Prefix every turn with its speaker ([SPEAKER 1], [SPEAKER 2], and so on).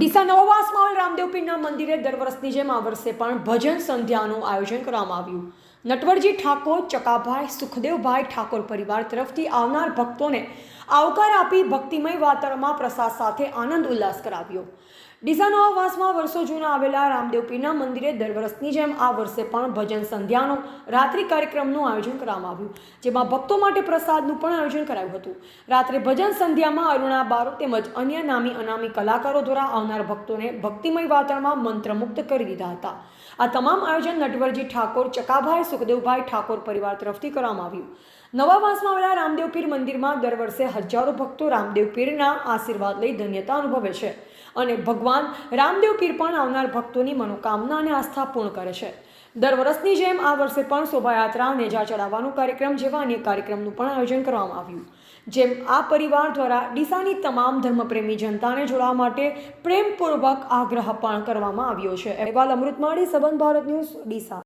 [SPEAKER 1] ડીસા નવવાસમાં આવેલ રામદેવ પીરના મંદિરે દર વર્ષની જેમ આ વર્ષે પણ ભજન સંધ્યાનું આયોજન કરવામાં આવ્યું. નટવરજી ઠાકોર, ચકાભાઈ, સુખદેવભાઈ ઠાકોર પરિવાર તરફથી આવનાર ભક્તોને આવકાર આપી ભક્તિમય વાતાવરણમાં પ્રસાદ સાથે આનંદ ઉલ્લાસ કરાવ્યો. ડીસા નવવાસમાં વર્ષો જૂના આવેલા રામદેવ પીરના મંદિરે દર વર્ષની જેમ આ વર્ષે પણ ભજન સંધ્યાનો રાત્રિ કાર્યક્રમનું આયોજન કરવામાં આવ્યું, જેમાં ભક્તો માટે પ્રસાદનું પણ આયોજન કરાયું હતું. રાત્રે ભજન સંધ્યામાં અરુણા બારો તેમજ અન્ય નામી અનામી કલાકારો દ્વારા આવનાર ભક્તોને ભક્તિમય વાતાવરણમાં મંત્રમુગ્ધ કરી દીધા હતા. આ તમામ આયોજન નટવરજી ઠાકોર, ચકાભાઈ, સુખદેવભાઈ ઠાકોર પરિવાર તરફથી કરવામાં આવ્યું. નવાવાસમાં આવેલા રામદેવ પીર મંદિરમાં દર વર્ષે હજારો ભક્તો રામદેવ પીરના આશીર્વાદ લઈ ધન્યતા અનુભવે છે અને ભગવાન રામદેવ પીર પણ આવનાર ભક્તોની મનોકામના અને આસ્થા પૂર્ણ કરે છે. દર વર્ષની જેમ આ વર્ષે પણ શોભાયાત્રા, નેજા ચડાવવાનો કાર્યક્રમ જેવા અન્ય કાર્યક્રમનું પણ આયોજન કરવામાં આવ્યું. જેમ આ પરિવાર દ્વારા ડીસાની તમામ ધર્મપ્રેમી જનતાને જોડવા માટે પ્રેમપૂર્વક આગ્રહ પણ કરવામાં આવ્યો છે. અહેવાલ અમૃતમાળી, સંબંધ ભારત ન્યૂઝ, ડીસા.